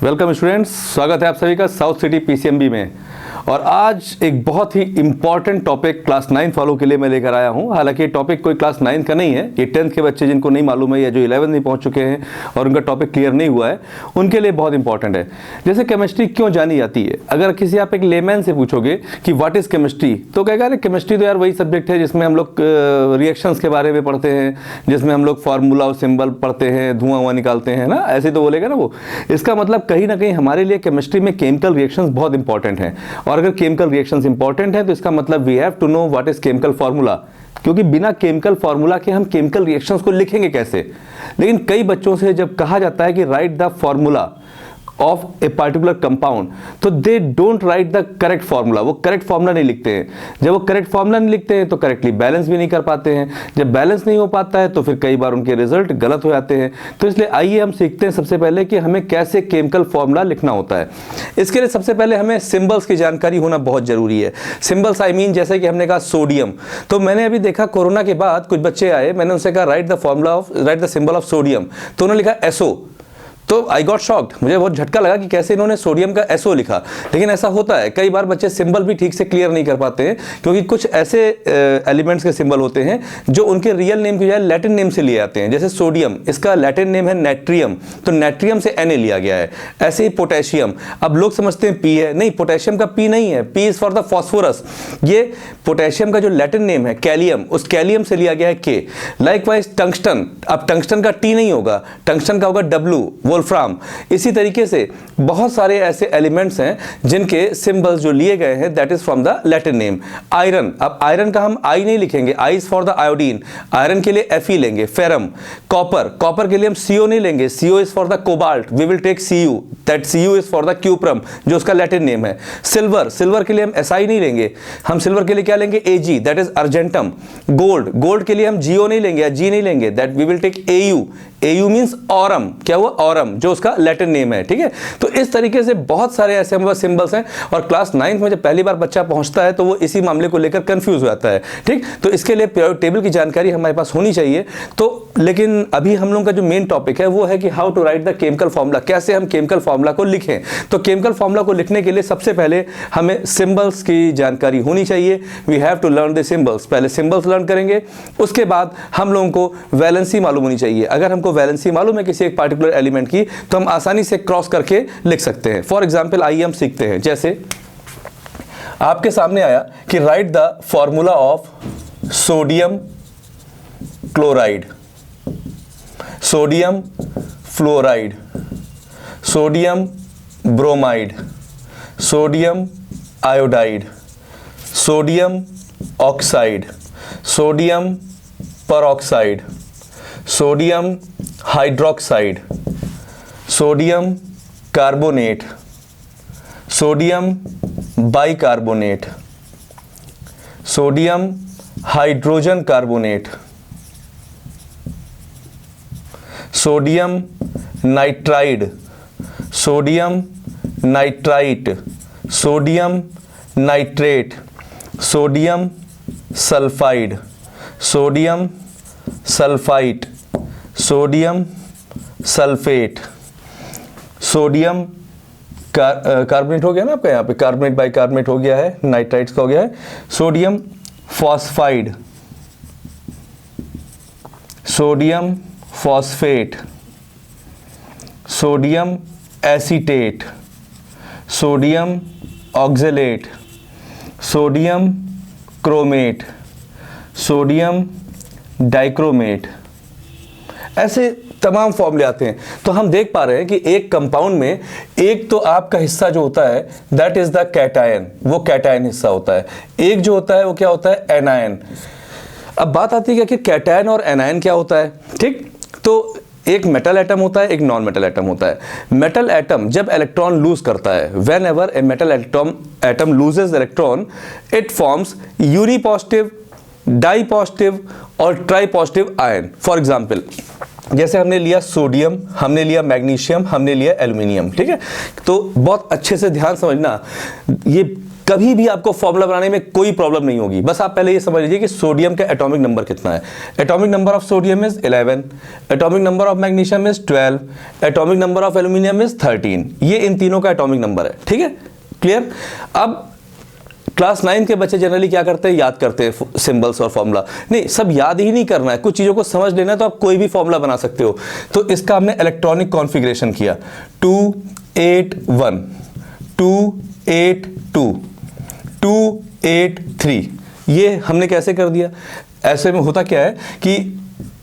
Welcome students, स्वागत है आप सभी का साउथ सिटी पीसीएमबी में। और आज एक बहुत ही इम्पॉर्टेंट टॉपिक क्लास 9 वालों के लिए मैं लेकर आया हूं। हालांकि ये टॉपिक कोई क्लास 9 का नहीं है, ये 10th के बच्चे जिनको नहीं मालूम है या जो 11th में पहुंच चुके हैं और उनका टॉपिक क्लियर नहीं हुआ है, उनके लिए बहुत इंपॉर्टेंट है। जैसे केमिस्ट्री क्यों जानी जाती है, अगर किसी आप एक लेमैन से पूछोगे कि व्हाट इज़ केमिस्ट्री, तो कहेगा अरे केमिस्ट्री तो यार वही सब्जेक्ट है जिसमें हम लोग रिएक्शंस के बारे में पढ़ते हैं, जिसमें हम लोग फार्मूला और सिंबल पढ़ते हैं, धुआं निकालते हैं ना, ऐसे तो बोलेगा ना वो। इसका मतलब कहीं ना कहीं हमारे लिए केमिस्ट्री में केमिकल रिएक्शंस बहुत इंपॉर्टेंट हैं। और अगर केमिकल रिएक्शंस इंपॉर्टेंट है तो इसका मतलब we have to know what is chemical formula, क्योंकि बिना केमिकल फार्मूला के हम केमिकल रिएक्शंस को लिखेंगे कैसे। लेकिन कई बच्चों से जब कहा जाता है कि write the formula of a particular compound, तो they don't write the correct formula, वो करेक्ट फार्मूला नहीं लिखते हैं। जब वो करेक्ट फार्मूला नहीं लिखते हैं तो करेक्टली बैलेंस भी नहीं कर पाते हैं। जब बैलेंस नहीं हो पाता है तो फिर कई बार उनके रिजल्ट गलत हो जाते हैं। तो इसलिए आइए हम सीखते हैं सबसे पहले कि हमें कैसे केमिकल फार्मूला लिखना होता है। इसके लिए सबसे पहले हमें सिंबल्स की जानकारी होना बहुत जरूरी है। सिंबल्स आई मीन, जैसे कि हमने कहा सोडियम, तो मैंने अभी देखा कोरोना के बाद कुछ बच्चे आए, मैंने उनसे कहा right the symbol of sodium, तो उन्होंने लिखा SO। तो आई गॉट शॉक्ड, मुझे बहुत झटका लगा कि कैसे इन्होंने सोडियम का SO लिखा। लेकिन ऐसा होता है, कई बार बच्चे सिंबल भी ठीक से क्लियर नहीं कर पाते हैं, क्योंकि कुछ ऐसे एलिमेंट्स के सिंबल होते हैं जो उनके रियल नेम की बजाय लैटिन नेम से लिए आते हैं। जैसे सोडियम, इसका लैटिन नेम है नेट्रियम, तो नेट्रियम से Na लिया गया है। ऐसे ही पोटेशियम, अब लोग समझते हैं P है, नहीं, पोटेशियम का P नहीं है, P is for the phosphorus. ये पोटेशियम का जो लैटिन नेम है कैलियम, उस कैलियम से लिया गया है K। लाइकवाइज टंगस्टन, अब टंगस्टन का T नहीं होगा, टंगस्टन का होगा W, वोल्फ्राम। इसी तरीके से बहुत सारे ऐसे एलिमेंट्स हैं जिनके सिंबल्स जो लिए गए हैं that is from the Latin name. Iron, अब आयरन का हम I नहीं लिखेंगे, I is for the iodine, iron के लिए Fe लेंगे। फेरम, कॉपर, कॉपर के लिए हम CO नहीं लेंगे, CO is for the cobalt, we will take Cu, that Cu is for the cuprum जो उसका लैटिन नेम है। सिल्वर, सिल्वर के लिए हम Si नहीं लेंगे, हम सिल्वर के लिए क्या लेंगे, Ag, that is argentum. Gold, gold के लिए हम Go नहीं लेंगे या G नहीं लेंगे, that we will take Au, Au means aurum, क्या हुआ, ऑरम, जो उसका लैटिन नेम है। ठीक है, तो इस तरीके से बहुत सारे ऐसे हमारे सिंबल्स हैं। और क्लास 9 में जब पहली बार बच्चा पहुंचता है तो वो इसी मामले को लेकर कंफ्यूज हो जाता है। ठीक, तो इसके लिए पीरियोडिक टेबल की जानकारी हमारे पास होनी चाहिए। तो लेकिन अभी हम लोगों का जो मेन टॉपिक है वो है कि how to write the chemical formula, कैसे हम केमिकल फार्मूला को लिखें। तो केमिकल फार्मूला को लिखने के लिए सबसे पहले हमें सिंबल्स की जानकारी होनी चाहिए। We have to learn the symbols, पहले सिंबल्स लर्न करेंगे, उसके बाद हम लोगों को वैलेंसी मालूम होनी चाहिए। अगर हमको वैलेंसी मालूम है किसी एक पार्टिकुलर एलिमेंट की तो हम आसानी से क्रॉस करके लिख सकते हैं। फॉर एग्जाम्पल आइए हम सीखते हैं। जैसे आपके सामने आया कि write the formula of sodium chloride, sodium fluoride, sodium bromide, sodium iodide, sodium oxide, sodium peroxide, sodium hydroxide, sodium carbonate, sodium bicarbonate, sodium hydrogen carbonate, sodium nitride, sodium nitrite, sodium nitrate, sodium sulphide, sodium sulphite, sodium sulphate, sodium carbonate हो गया ना आपका, यहाँ पे carbonate bicarbonate हो गया है, nitrites का हो गया है, sodium phosphide, sodium phosphate, sodium acetate, sodium oxalate, sodium chromate, sodium dichromate, ऐसे तमाम फॉर्मूले आते हैं। तो हम देख पा रहे हैं कि एक कंपाउंड में एक तो आपका हिस्सा जो होता है दैट इज द कैटायन, वो कैटायन हिस्सा होता है। एक जो होता है वो क्या होता है, एनायन। अब बात आती है कि कैटायन और एनायन क्या होता है। ठीक, तो एक मेटल एटम होता है, एक नॉन मेटल एटम होता है। मेटल एटम जब इलेक्ट्रॉन लूज करता है, whenever a metal atom loses electron, it forms unipositive, dipositive और tripositive ion. For example जैसे हमने लिया सोडियम, हमने लिया मैग्नीशियम, हमने लिया एल्यूमिनियम। ठीक है, तो बहुत अच्छे से ध्यान समझना, ये कभी भी आपको फॉर्मूला बनाने में कोई प्रॉब्लम नहीं होगी। बस आप पहले ये समझ लीजिए कि सोडियम का एटॉमिक नंबर कितना है। Atomic number of sodium is 11, atomic number of magnesium is 12, atomic number of aluminium is 13। ये इन तीनों का एटॉमिक नंबर है, ठीक है, क्लियर। अब क्लास 9 के बच्चे जनरली क्या करते हैं, याद करते हैं सिंबल्स और फॉर्मूला। नहीं, सब याद ही नहीं करना है, कुछ चीज़ों को समझ लेना है, तो आप कोई भी फॉर्मूला बना सकते हो। तो इसका हमने इलेक्ट्रॉनिक कॉन्फ़िगरेशन किया 281, 282, 283। ये हमने कैसे कर दिया? ऐसे में होता क्या है कि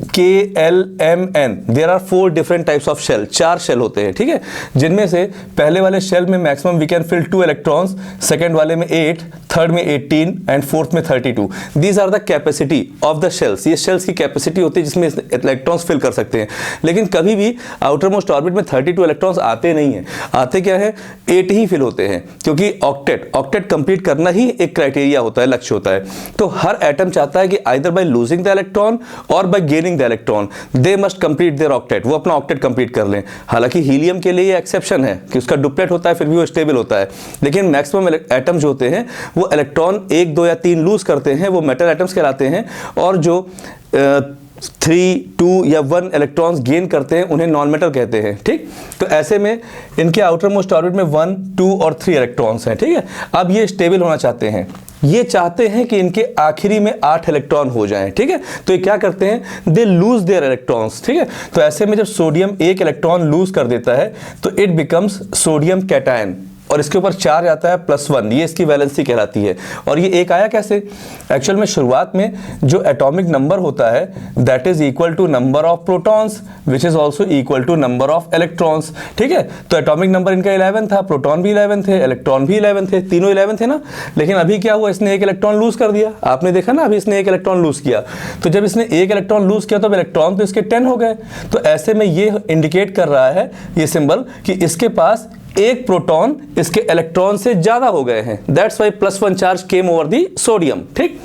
KLMN there are 4 different types of shell, 4 shell होते हैं, ठीक है, जिनमें से पहले वाले शेल में maximum we can fill 2 electrons, second वाले में 8, थर्ड में 18 एंड फोर्थ में 32। These are the capacity of the shells. ये शेल्स की कैपेसिटी होती है जिसमें इलेक्ट्रॉन्स फिल कर सकते हैं। लेकिन कभी भी आउटर मोस्ट ऑर्बिट में 32 इलेक्ट्रॉन्स आते नहीं हैं, आते क्या है 8 ही फिल होते हैं, क्योंकि ऑक्टेट कंप्लीट करना ही एक क्राइटेरिया होता है, लक्ष्य होता है। तो हर एटम चाहता है कि either by losing the electron और by gaining the electron they must complete their octet, वो अपना ऑक्टेट कंप्लीट कर लें। हालांकि हीलियम के लिए ये एक्सेप्शन है कि उसका डुप्लेट होता है फिर भी वो स्टेबल होता है, लेकिन मैक्सिमम एटम जो होते हैं वो इलेक्ट्रॉन 1, 2 या 3 लूज करते हैं, वो मेटल एटम्स कहलाते हैं। और जो 3, 2 या 1 इलेक्ट्रॉन्स गेन करते हैं उन्हें नॉन मेटल कहते हैं, ठीक। तो ऐसे में इनके आउटर मोस्ट ऑर्बिट में 1, 2 और 3 इलेक्ट्रॉन्स हैं, ठीक है। अब ये स्टेबल होना चाहते हैं, ये चाहते हैं कि इनके आखिरी में 8 इलेक्ट्रॉन हो जाएं, ठीक है। तो ये क्या करते हैं, दे लूज देयर इलेक्ट्रॉन्स, ठीक है। तो ऐसे में जब सोडियम 1 इलेक्ट्रॉन लूज कर देता है तो इट बिकम्स सोडियम कैटायन, और इसके ऊपर चार्ज आता है +1, ये इसकी वैलेंसी कहलाती है। और ये एक आया कैसे, एक्चुअल में शुरुआत में जो एटॉमिक नंबर होता है that is equal to number of protons which is also equal to number of electrons, ठीक है। तो एटॉमिक नंबर इनका 11 था, प्रोटॉन भी 11 थे, इलेक्ट्रॉन भी 11 थे, तीनों 11 थे ना। लेकिन अभी क्या हुआ, इसने 1 इलेक्ट्रॉन लूज कर दिया, आपने देखा ना, अभी इसने 1 इलेक्ट्रॉन लूज किया। तो जब इसने 1 इलेक्ट्रॉन लूज किया तो इलेक्ट्रॉन तो इसके 10 हो गए। तो ऐसे में ये इंडिकेट कर रहा है ये सिंबल कि इसके पास एक प्रोटॉन इसके इलेक्ट्रॉन से ज्यादा हो गए हैं, that's why +1 charge came over the sodium, ठीक।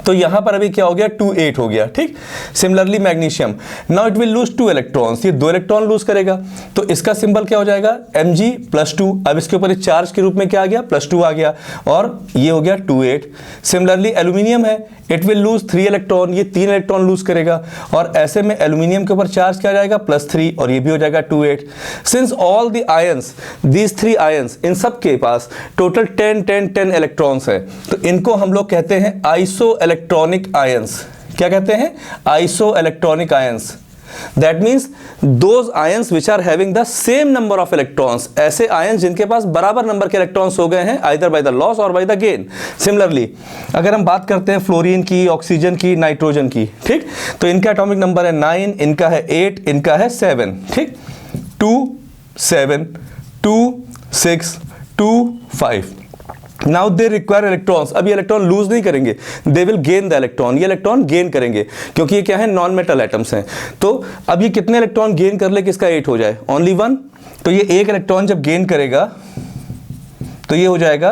तो यहां पर अभी क्या हो गया, 2, 8 हो गया, ठीक। Similarly magnesium, now it will lose 2 electrons, ये 2 इलेक्ट्रॉन लूज करेगा। तो इसका सिंबल क्या हो जाएगा, Mg+2। अब इसके ऊपर चार्ज के रूप में क्या आ गया, +2 आ गया, और ये हो गया 2, 8। सिमिलरली एल्यूमिनियम है, इट विल लूज 3 इलेक्ट्रॉन, ये 3 इलेक्ट्रॉन लूज करेगा, और ऐसे में एल्यूमिनियम के ऊपर चार्ज क्या जाएगा, +3, और ये भी हो जाएगा 2, 8। Since all the ions, these 3 ions, इन सब के पास टोटल 10 इलेक्ट्रॉन्स है, तो इनको हम लोग कहते हैं आइसो इलेक्ट्रॉनिक आयंस। क्या कहते हैं, iso electronic ions. That means those ions which are having the same number of electrons, ऐसे ions जिनके पास बराबर नंबर के इलेक्ट्रॉन्स हो गए हैं either by the loss or by the gain। Similarly अगर हम बात करते हैं फ्लोरीन की, ऑक्सीजन की, नाइट्रोजन की, ठीक, तो इनका एटॉमिक नंबर है 9, इनका है 8, इनका है 7, ठीक। 2, 7, 2, 6, 2, 5। नाउ दे रिक्वायर इलेक्ट्रॉन्स, अब ये इलेक्ट्रॉन लूज नहीं करेंगे, they will gain the electron, ये इलेक्ट्रॉन गेन करेंगे, क्योंकि ये क्या है, नॉन मेटल एटम्स हैं। तो अब ये कितने इलेक्ट्रॉन गेन कर ले कि इसका 8 हो जाए, ओनली 1। तो ये 1 इलेक्ट्रॉन जब गेन करेगा तो ये हो जाएगा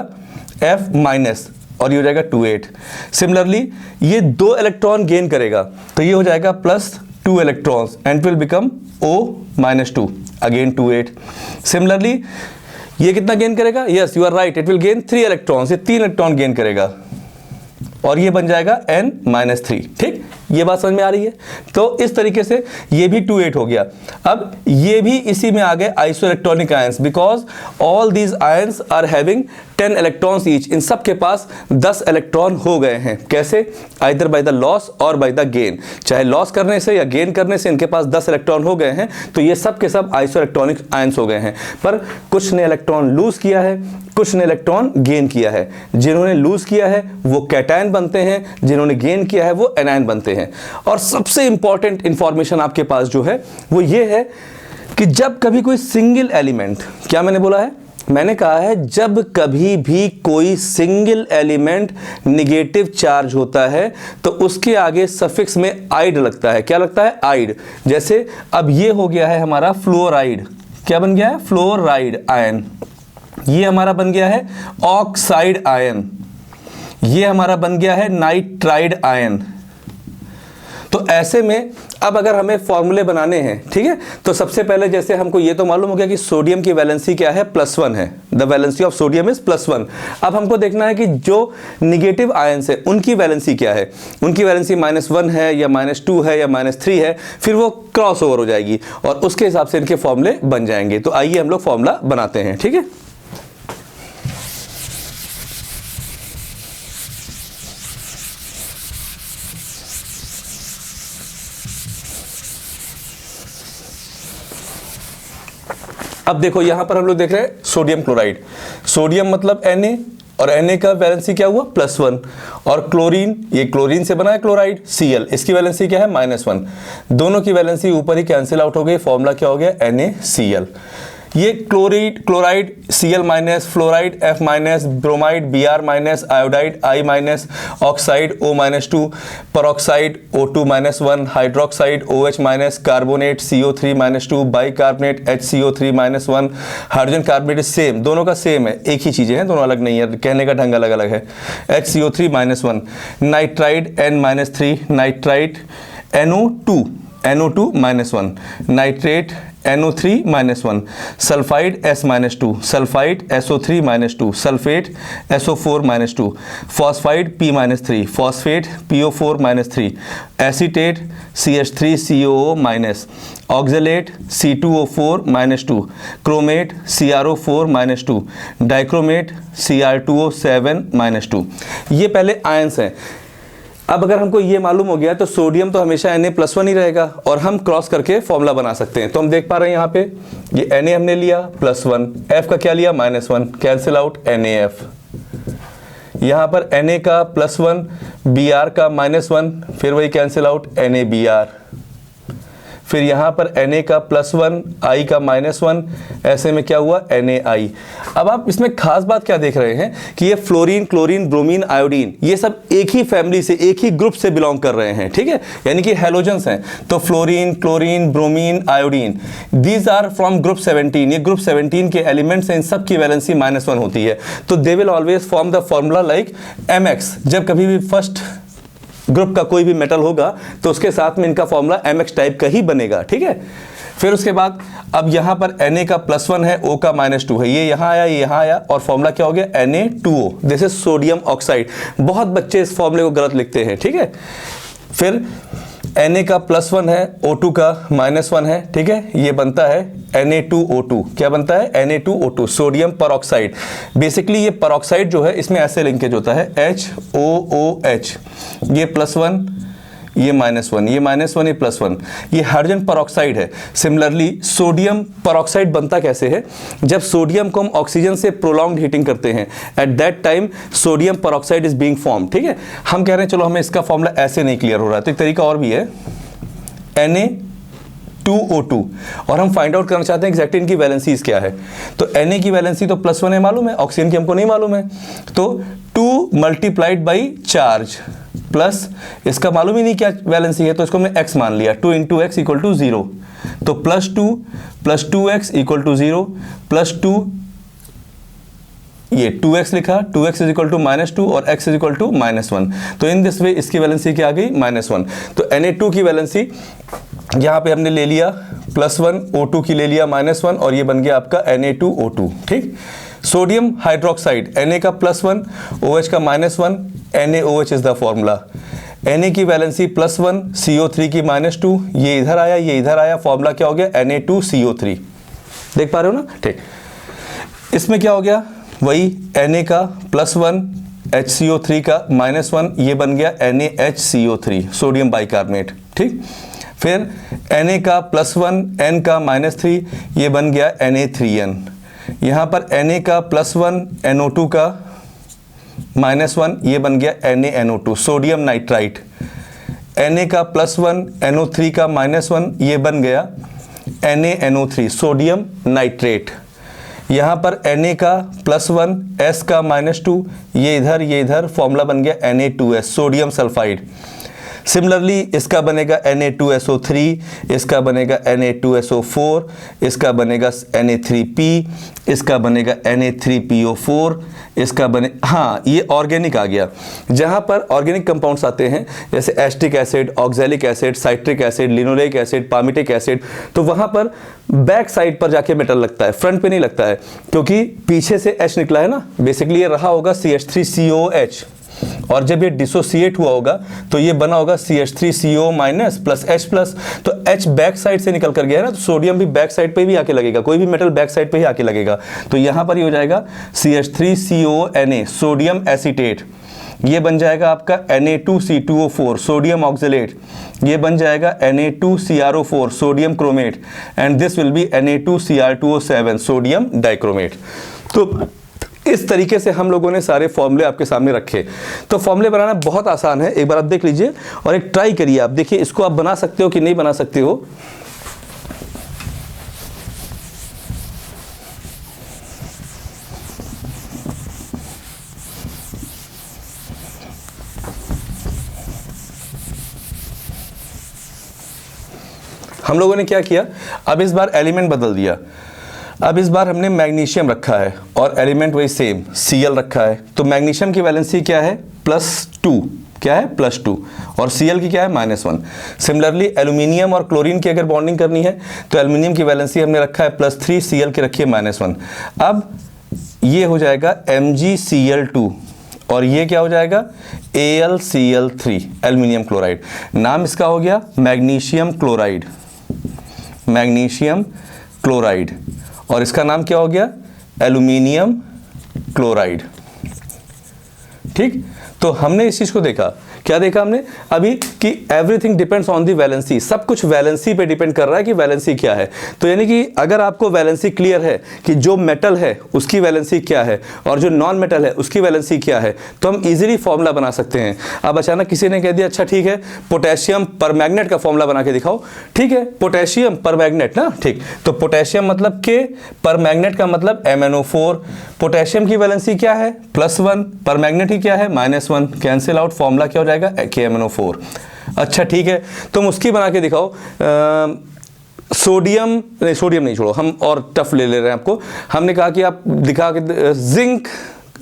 F-, और ये हो जाएगा 2, 8। सिमिलरली ये 2 इलेक्ट्रॉन गेन करेगा तो ये हो जाएगा +2 electrons and will become O-2, again 2, 8। Similarly ये कितना गेन करेगा, yes you are right, it will gain 3 electrons, ये 3 इलेक्ट्रॉन गेन करेगा, और ये बन जाएगा N-3, ठीक। ये बात समझ में आ रही है। तो इस तरीके से ये भी 2, 8 हो गया। अब ये भी इसी में आ गए isoelectronic ions, because all these ions are having 10 electrons each, इन सब के पास 10 इलेक्ट्रॉन हो गए हैं। कैसे, आइदर बाय द लॉस और बाय द गेन, चाहे लॉस करने से या गेन करने से इनके पास 10 इलेक्ट्रॉन हो गए हैं। तो ये सब के सब आइसो इलेक्ट्रॉनिक आयंस हो गए हैं, पर कुछ ने इलेक्ट्रॉन लूज किया है, कुछ ने इलेक्ट्रॉन गेन किया है। जिन्होंने लूज किया है वो कैटायन बनते हैं, जिन्होंने गेन किया है वो एनायन बनते हैं। और सबसे इंपॉर्टेंट इंफॉर्मेशन आपके पास जो है वो ये है कि जब कभी कोई सिंगल एलिमेंट, क्या मैंने बोला है, मैंने कहा है जब कभी भी कोई सिंगल एलिमेंट नेगेटिव चार्ज होता है तो उसके आगे सफिक्स में आइड लगता है। क्या लगता है, आइड। जैसे अब ये हो गया है हमारा फ्लोराइड, क्या बन गया है, फ्लोराइड आयन। ये हमारा बन गया है ऑक्साइड आयन, ये हमारा बन गया है नाइट्राइड आयन। तो ऐसे में अब अगर हमें फॉर्मूले बनाने हैं, ठीक है, तो सबसे पहले जैसे हमको ये तो मालूम हो गया कि सोडियम की वैलेंसी क्या है, +1 है, the valency of sodium is +1। अब हमको देखना है कि जो निगेटिव आयंस है उनकी वैलेंसी क्या है, उनकी वैलेंसी -1 है या -2 है या -3 है, फिर वो क्रॉस ओवर हो जाएगी और उसके हिसाब से इनके फॉर्मूले बन जाएंगे। तो आइए हम लोग फॉर्मूला बनाते हैं, ठीक है। अब देखो यहां पर हम लोग देख रहे हैं सोडियम क्लोराइड, सोडियम मतलब Na और Na का वैलेंसी क्या हुआ, +1, और क्लोरीन, ये क्लोरीन से बना है क्लोराइड Cl, इसकी वैलेंसी क्या है, -1। दोनों की वैलेंसी ऊपर ही कैंसिल आउट हो गई, फॉर्मूला क्या हो गया, NaCl। ये chloride Cl-, fluoride F-, bromide Br-, iodide I-, oxide O-2, peroxide O2-1, hydroxide OH-, carbonate CO3-2, bicarbonate HCO3-1, hydrogen carbonate same, दोनों का सेम है, एक ही चीजें हैं, दोनों अलग नहीं है, कहने का ढंग अलग अलग है, HCO3-1, nitride N-3, nitride NO2-1, nitrate NO3-1, sulphide S-2, sulphide SO3-2, sulphate SO4-2, phosphide P-3, phosphate PO4-3, acetate CH3COO-, oxalate C2O4-2, chromate CrO4-2, dichromate Cr2O7-2। ये पहले आयंस हैं। अब अगर हमको ये मालूम हो गया तो सोडियम तो हमेशा Na+1 ही रहेगा और हम क्रॉस करके फॉर्मूला बना सकते हैं। तो हम देख पा रहे हैं यहाँ पे ये Na हमने लिया +1, F का क्या लिया, -1, कैंसिल आउट NaF। यहाँ पर Na का +1, Br का -1, फिर वही कैंसिल आउट NaBr। फिर यहाँ पर Na का +1, I का -1, ऐसे में क्या हुआ, NaI। अब आप इसमें खास बात क्या देख रहे हैं कि ये फ्लोरीन, क्लोरीन, ब्रोमीन, आयोडीन, ये सब एक ही फैमिली से, एक ही ग्रुप से बिलोंग कर रहे हैं, ठीक है, यानी कि हैलोजेंस हैं। तो fluorine, chlorine, bromine, iodine, these are from group 17, ये ग्रुप 17 के एलिमेंट्स हैं, इन सब की वैलेंसी -1 होती है। तो they will always form the formula like Mx। जब कभी भी फर्स्ट ग्रुप का कोई भी मेटल होगा तो उसके साथ में इनका फॉर्मूला Mx टाइप का ही बनेगा, ठीक है। फिर उसके बाद अब यहां पर Na का +1 है, O का -2 है, ये यहां आया, ये यहां आया और फॉर्मूला क्या हो गया, Na2O, this is sodium oxide. बहुत बच्चे इस फॉर्मूले को गलत लिखते हैं, ठीक है। फिर Na का +1 है, O2 का -1 है, ठीक है, ये बनता है Na2O2। क्या बनता है, Na2O2, सोडियम परऑक्साइड। बेसिकली ये परऑक्साइड जो है इसमें ऐसे लिंकेज होता है HOOH, ये +1, ये -1, ये -1, ये +1, ये हाइड्रोजन परऑक्साइड है। सिमिलरली सोडियम परऑक्साइड बनता कैसे है, जब सोडियम को हम ऑक्सीजन से प्रोलॉन्ग्ड हीटिंग करते हैं, at that time sodium peroxide is being form, ठीक है। हम कह रहे हैं चलो हमें इसका फॉर्मूला ऐसे नहीं क्लियर हो रहा है, तो एक तरीका और भी है, Na2O2, और हम फाइंड आउट करना चाहते हैं एग्जैक्टली इनकी वैलेंसीज क्या है। तो Na की वैलेंसी तो +1 है मालूम है, ऑक्सीजन की हमको नहीं मालूम है, तो 2 मल्टीप्लाइड बाई चार्ज प्लस इसका मालूम ही नहीं क्या वैलेंसी है, तो इसको हमने x मान लिया, 2 × x = 0, तो +2 + 2x = 0 +2, ये 2x लिखा, 2x = -2 और x = -1। तो इन दिस वे इसकी वैलेंसी क्या आ गई, -1। तो Na2 की वैलेंसी यहाँ पे हमने ले लिया +1, O2 की ले लिया -1 और ये बन गया आपका Na2O2, ठीक। सोडियम हाइड्रोक्साइड, Na का +1, OH का -1, NaOH is the formula. Na की वैलेंसी +1, CO3 की -2, ये इधर आया, ये इधर आया, फॉर्मूला क्या हो गया, Na2CO3। देख पा रहे हो ना, ठीक। इसमें क्या हो गया, वही Na का +1, HCO3 का -1, ये बन गया NaHCO3, सोडियम बाइकार्बोनेट, ठीक। फिर Na का +1, N का -3, ये बन गया Na3N। यहाँ पर Na का +1, NO2 का -1, ये बन गया NaNO2, सोडियम नाइट्राइट। Na का +1, NO3 का -1, ये बन गया NaNO3, सोडियम नाइट्रेट। यहाँ पर Na का +1, S का -2, ये इधर, फॉर्मूला बन गया Na2S, सोडियम सल्फाइड। सिमिलरली इसका बनेगा Na2SO3, इसका बनेगा Na2SO4, इसका बनेगा Na3P, इसका बनेगा Na3PO4, इसका बने, हाँ ये ऑर्गेनिक आ गया। जहाँ पर ऑर्गेनिक कंपाउंड्स आते हैं जैसे acetic acid, oxalic acid, citric acid, linoleic acid, palmitic acid, तो वहाँ पर बैक साइड पर जाके मेटल लगता है, फ्रंट पे नहीं लगता है, क्योंकि पीछे से H निकला है ना। बेसिकली ये रहा होगा CH3COH, और जब ये डिसोसिएट हुआ होगा तो ये बना होगा CH3CO- प्लस H प्लस, तो H बैक साइड से निकल कर गया है ना, तो सोडियम भी बैक साइड पे भी आके लगेगा, कोई भी मेटल बैक साइड पे ही आके लगेगा। तो यहाँ पर ये हो जाएगा CH3CONA, सोडियम एसीटेट, ये बन जाएगा आपका Na2C2O4, सोडियम ऑक्सलेट, ये बन जाएगा Na2CrO4, sodium chromate, and this will be Na2Cr2O7, sodium dichromate. तो इस तरीके से हम लोगों ने सारे फॉर्मूले आपके सामने रखे। तो फॉर्मूले बनाना बहुत आसान है, एक बार आप देख लीजिए और एक ट्राई करिए। आप देखिए इसको आप बना सकते हो कि नहीं बना सकते हो। हम लोगों ने क्या किया, अब इस बार एलिमेंट बदल दिया। अब इस बार हमने मैग्नीशियम रखा है और एलिमेंट वही सेम Cl रखा है। तो मैग्नीशियम की वैलेंसी क्या है, +2, क्या है +2, और Cl की क्या है -1। सिमिलरली एल्यूमिनियम और क्लोरीन की अगर बॉन्डिंग करनी है तो एल्यूमिनियम की वैलेंसी हमने रखा है +3, Cl की रखी है -1। अब ये हो जाएगा MgCl2 और ये क्या हो जाएगा AlCl3, एल्यूमिनियम क्लोराइड। नाम इसका हो गया मैग्नीशियम क्लोराइड, मैग्नीशियम क्लोराइड, और इसका नाम क्या हो गया एल्यूमिनियम क्लोराइड। ठीक, तो हमने इस चीज को देखा, क्या देखा हमने अभी कि everything depends on the valency, सब कुछ वैलेंसी पे डिपेंड कर रहा है कि वैलेंसी क्या है। तो यानी कि अगर आपको वैलेंसी क्लियर है कि जो मेटल है उसकी वैलेंसी क्या है और जो नॉन मेटल है उसकी वैलेंसी क्या है, तो हम इजीली फॉर्मूला बना सकते हैं। अब अचानक किसी ने कह दिया अच्छा ठीक है पोटेशियम पर मैग्नेट का फॉर्मूला बना के दिखाओ, ठीक है पोटेशियम पर मैग्नेट ना, ठीक, तो पोटेशियम मतलब K, पर मैग्नेट का मतलब MnO4। पोटेशियम की वैलेंसी क्या है +1, पर मैग्नेट की क्या है -1, कैंसिल आउट, फॉर्मूला क्या हो जाएगा KMnO4। अच्छा ठीक है, तुम उसकी बना के दिखाओ सोडियम नहीं छोड़ो, हम और टफ ले रहे हैं आपको। हमने कहा कि आप दिखा के जिंक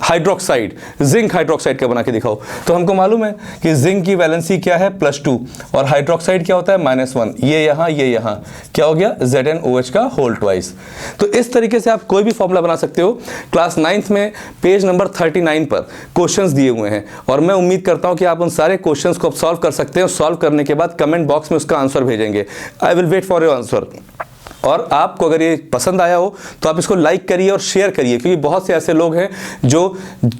हाइड्रोक्साइड का बना के दिखाओ, तो हमको मालूम है कि जिंक की वैलेंसी क्या है +2 और हाइड्रोक्साइड क्या होता है -1, ये यहाँ क्या हो गया ZnOH का होल ट्वाइस। तो इस तरीके से आप कोई भी फॉर्मूला बना सकते हो। क्लास 9th में पेज नंबर 39 पर क्वेश्चंस दिए हुए हैं और मैं उम्मीद करता हूं कि आप उन सारे क्वेश्चंस को सॉल्व कर सकते हैं। सॉल्व करने के बाद कमेंट बॉक्स में उसका आंसर भेजेंगे, I will wait for your answer. और आपको अगर ये पसंद आया हो तो आप इसको लाइक करिए और शेयर करिए, क्योंकि बहुत से ऐसे लोग हैं जो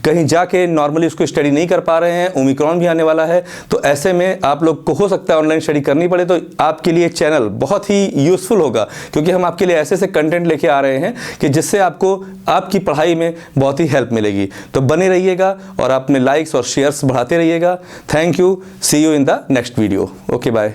कहीं जाके नॉर्मली उसको स्टडी नहीं कर पा रहे हैं। ओमिक्रॉन भी आने वाला है, तो ऐसे में आप लोग को हो सकता है ऑनलाइन स्टडी करनी पड़े, तो आपके लिए चैनल बहुत ही यूज़फुल होगा, क्योंकि हम आपके लिए ऐसे ऐसे कंटेंट लेके आ रहे हैं कि जिससे आपको आपकी पढ़ाई में बहुत ही हेल्प मिलेगी। तो बने रहिएगा और अपने लाइक्स और शेयर्स बढ़ाते रहिएगा। Thank you, see you in the next video. Okay bye.